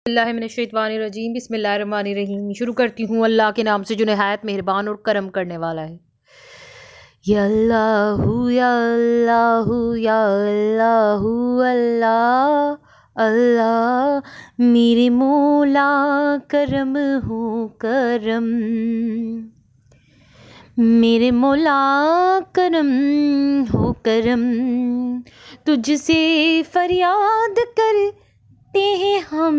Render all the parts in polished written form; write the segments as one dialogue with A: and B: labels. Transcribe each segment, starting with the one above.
A: اللہ من الشیطان الرجیم بسم اللہ الرحمن الرحیم۔ شروع کرتی ہوں اللہ کے نام سے جو نہایت مہربان اور کرم کرنے والا ہے۔ یا اللہ یا اللہ یا اللہ اللہ اللہ، میرے مولا کرم ہو کرم، میرے مولا کرم ہو کرم، تجھ سے فریاد کرتے ہیں ہم،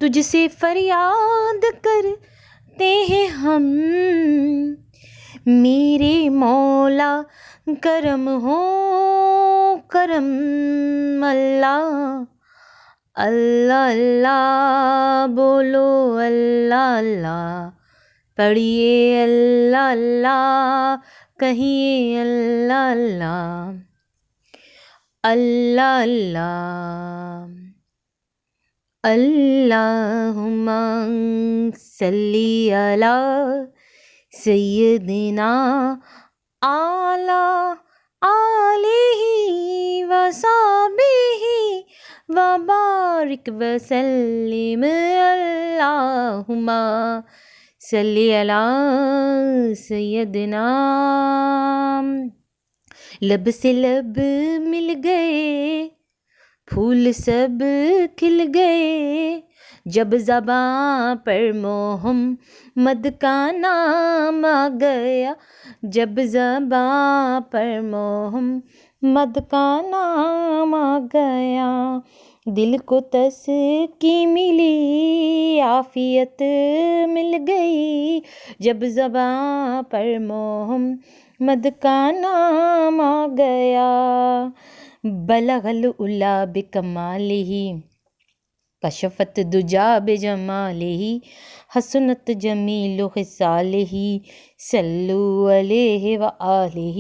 A: تجھ سے فریاد کرتے ہیں ہم، میرے مولا کرم ہو کرم۔ اللہ اللہ اللہ بولو، اللہ اللہ پڑھیے، اللہ اللہ کہیے، اللہ اللہ اللہ اللہ۔ اللہم صلی علی سیدنا اعلیٰ آلہ وصحبہ وبارک وسلم۔ اللہم صلی علی سیدنا۔ لب سے لب مل گئے، پھول سب کھل گئے، جب زباں پر محمد کا نام آ گیا، جب زباں پر محمد کا نام آ گیا، دل کو تسکی ملی، عافیت مل گئی، جب زباں پر محمد کا نام آ گیا۔ بلغ العلا بکمالہ، کشفت دجا بجمالہ، حسنت جمیل خصالہ، صلو علیہ وآلہ،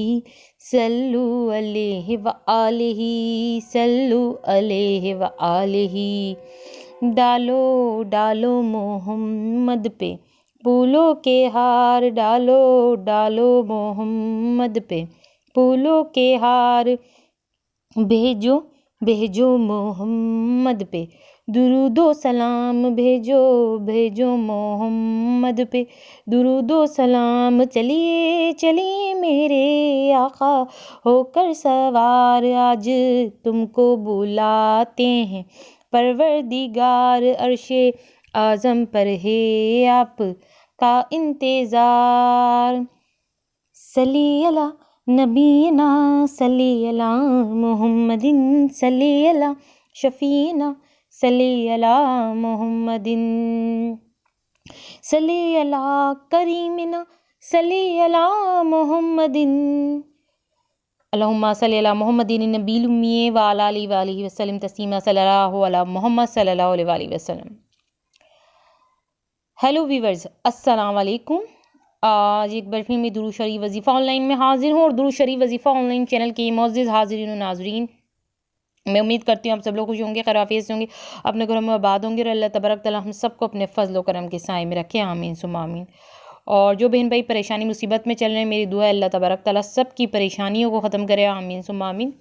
A: صلو علیہ وآلہ، صلو علیہ وآلہ۔ ڈالو ڈالو محمد پہ پھولوں کے ہار، ڈالو ڈالو محمد پہ پھولوں کے ہار، بھیجو بھیجو محمد پہ درود و سلام، بھیجو بھیجو محمد پہ درود و سلام۔ چلیے چلیے میرے آقا ہو کر سوار، آج تم کو بلاتے ہیں پروردگار، عرش اعظم پر ہے آپ کا انتظار۔ صلی علی نبینا، صلی علی محمد، صلی علی شفیعنا، صلی علی محمد، صلی علی کریمنا، صلی علی محمد۔ اللہم صلی علی محمد النبی الامی وعلی آلہ وآلہ وسلم تسلیما، صلی اللہ علی محمد صلی اللہ علیہ وآلہ وسلم۔ ہیلو ویورز، السلام علیکم۔ آج ایک بار پھر میں درود شریف وظیفہ آن لائن میں حاضر ہوں، اور درود شریف وظیفہ آن لائن چینل کے معزز حاضرین و ناظرین، میں امید کرتی ہوں آپ سب لوگ خوش ہوں گے، خیر عافیت سے ہوں گے، اپنے گھروں میں آباد ہوں گے، اور اللہ تبارک تعالیٰ ہم سب کو اپنے فضل و کرم کے سائے میں رکھے، آمین ثم آمین۔ اور جو بہن بھائی پریشانی مصیبت میں چل رہے ہیں، میری دعا ہے اللہ تبارک تعالیٰ سب کی پریشانیوں کو ختم کرے، آمین ثم آمین۔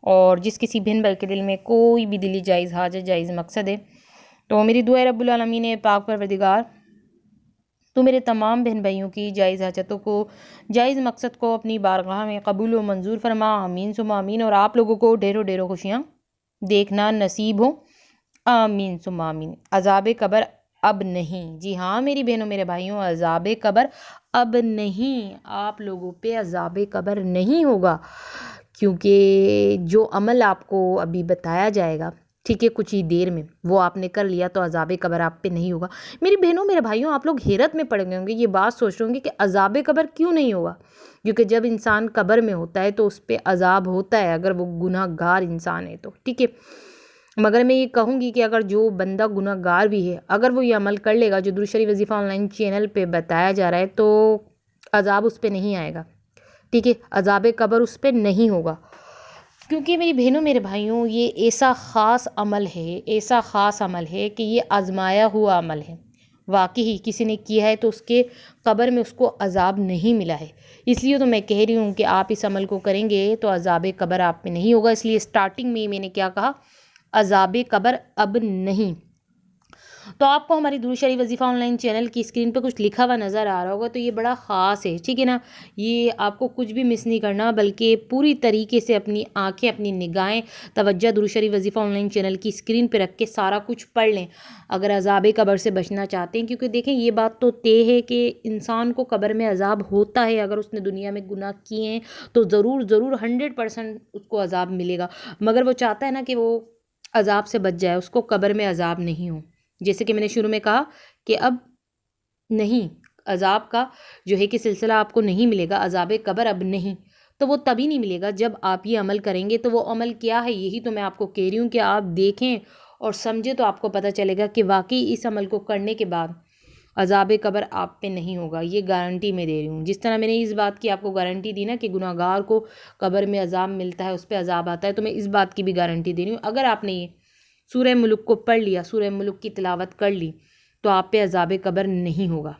A: اور جس کسی بہن بھائی کے دل میں کوئی بھی دلی جائز حاجت، جائز مقصد ہے، تو میری دعا ہے رب العالمین پاک پروردگار تو میرے تمام بہن بھائیوں کی جائز حاجتوں کو، جائز مقصد کو اپنی بارگاہ میں قبول و منظور فرما، آمین ثم آمین۔ اور آپ لوگوں کو ڈھیروں ڈھیروں خوشیاں دیکھنا نصیب ہو، آمین ثم آمین۔ عذاب قبر اب نہیں، جی ہاں میری بہنوں میرے بھائیوں، عذاب قبر اب نہیں، آپ لوگوں پہ عذاب قبر نہیں ہوگا، کیونکہ جو عمل آپ کو ابھی بتایا جائے گا، ٹھیک ہے، کچھ ہی دیر میں وہ آپ نے کر لیا تو عذاب قبر آپ پہ نہیں ہوگا۔ میری بہنوں میرے بھائیوں، آپ لوگ حیرت میں پڑ گئے ہوں گے، یہ بات سوچ رہے ہوں گے کہ عذاب قبر کیوں نہیں ہوگا، کیونکہ جب انسان قبر میں ہوتا ہے تو اس پہ عذاب ہوتا ہے اگر وہ گناہ گار انسان ہے تو، ٹھیک ہے، مگر میں یہ کہوں گی کہ اگر جو بندہ گناہ گار بھی ہے، اگر وہ یہ عمل کر لے گا جو درود شریف وظیفہ آن لائن چینل پہ بتایا جا رہا ہے، تو عذاب اس پہ نہیں آئے گا، ٹھیک ہے، عذاب قبر اس پہ نہیں ہوگا، کیونکہ میری بہنوں میرے بھائیوں یہ ایسا خاص عمل ہے، ایسا خاص عمل ہے کہ یہ آزمایا ہوا عمل ہے، واقعی کسی نے کیا ہے تو اس کے قبر میں اس کو عذاب نہیں ملا ہے، اس لیے تو میں کہہ رہی ہوں کہ آپ اس عمل کو کریں گے تو عذاب قبر آپ میں نہیں ہوگا۔ اس لیے سٹارٹنگ میں میں نے کیا کہا، عذاب قبر اب نہیں۔ تو آپ کو ہماری درود شریف وظیفہ آن لائن چینل کی اسکرین پہ کچھ لکھا ہوا نظر آ رہا ہوگا، تو یہ بڑا خاص ہے، ٹھیک ہے نا۔ یہ آپ کو کچھ بھی مس نہیں کرنا، بلکہ پوری طریقے سے اپنی آنکھیں، اپنی نگاہیں توجہ درود شریف وظیفہ آن لائن چینل کی اسکرین پہ رکھ کے سارا کچھ پڑھ لیں اگر عذاب قبر سے بچنا چاہتے ہیں، کیونکہ دیکھیں یہ بات تو طے ہے کہ انسان کو قبر میں عذاب ہوتا ہے۔ اگر اس نے دنیا میں گناہ کیے ہیں تو ضرور 100% اس کو عذاب ملے گا، مگر وہ چاہتا ہے نا کہ وہ عذاب سے بچ جائے، اس کو قبر میں عذاب نہیں ہو۔ جیسے کہ میں نے شروع میں کہا کہ اب نہیں، عذاب کا جو ہے کہ سلسلہ آپ کو نہیں ملے گا، عذاب قبر اب نہیں، تو وہ تبھی نہیں ملے گا جب آپ یہ عمل کریں گے۔ تو وہ عمل کیا ہے، یہی تو میں آپ کو کہہ رہی ہوں کہ آپ دیکھیں اور سمجھیں تو آپ کو پتہ چلے گا کہ واقعی اس عمل کو کرنے کے بعد عذاب قبر آپ پہ نہیں ہوگا۔ یہ گارنٹی میں دے رہی ہوں، جس طرح میں نے اس بات کی آپ کو گارنٹی دی نا کہ گناہ گار کو قبر میں عذاب ملتا ہے، اس پہ عذاب آتا ہے، تو میں اس بات کی بھی گارنٹی دے رہی ہوں اگر آپ نے یہ سورہ ملک کو پڑھ لیا، سورہ ملک کی تلاوت کر لی، تو آپ پہ عذاب قبر نہیں ہوگا،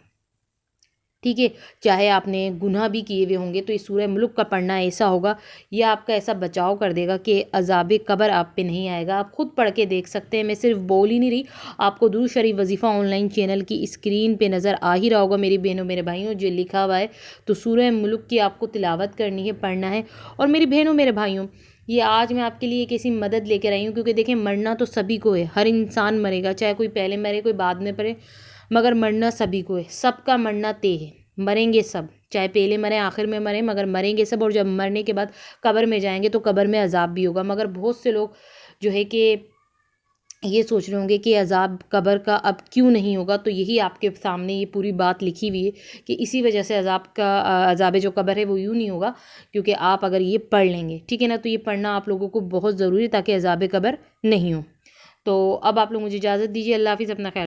A: ٹھیک ہے۔ چاہے آپ نے گناہ بھی کیے ہوئے ہوں گے تو یہ سورہ ملک کا پڑھنا ایسا ہوگا، یہ آپ کا ایسا بچاؤ کر دے گا کہ عذاب قبر آپ پہ نہیں آئے گا۔ آپ خود پڑھ کے دیکھ سکتے ہیں، میں صرف بول ہی نہیں رہی، آپ کو درود شریف وظیفہ آن لائن چینل کی اسکرین پہ نظر آ ہی رہا ہوگا میری بہنوں میرے بھائیوں، جو لکھا ہوا ہے، تو سورہ ملک کی آپ کو تلاوت کرنی ہے، پڑھنا ہے۔ اور میری بہنوں میرے بھائیوں، یہ آج میں آپ کے لیے ایک ایسی مدد لے کر آئی ہوں، کیونکہ دیکھیں مرنا تو سبھی کو ہے، ہر انسان مرے گا، چاہے کوئی پہلے مرے کوئی بعد میں مرے، مگر مرنا سبھی کو ہے، سب کا مرنا طے ہے، مریں گے سب، چاہے پہلے مریں آخر میں مریں، مگر مریں گے سب۔ اور جب مرنے کے بعد قبر میں جائیں گے تو قبر میں عذاب بھی ہوگا، مگر بہت سے لوگ جو ہے کہ یہ سوچ رہے ہوں گے کہ عذاب قبر کا اب کیوں نہیں ہوگا، تو یہی آپ کے سامنے یہ پوری بات لکھی ہوئی ہے کہ اسی وجہ سے عذاب جو قبر ہے وہ یوں نہیں ہوگا، کیونکہ آپ اگر یہ پڑھ لیں گے، ٹھیک ہے نا۔ تو یہ پڑھنا آپ لوگوں کو بہت ضروری ہے تاکہ عذاب قبر نہیں ہو۔ تو اب آپ لوگ مجھے اجازت دیجیے، اللہ حافظ، اپنا خیال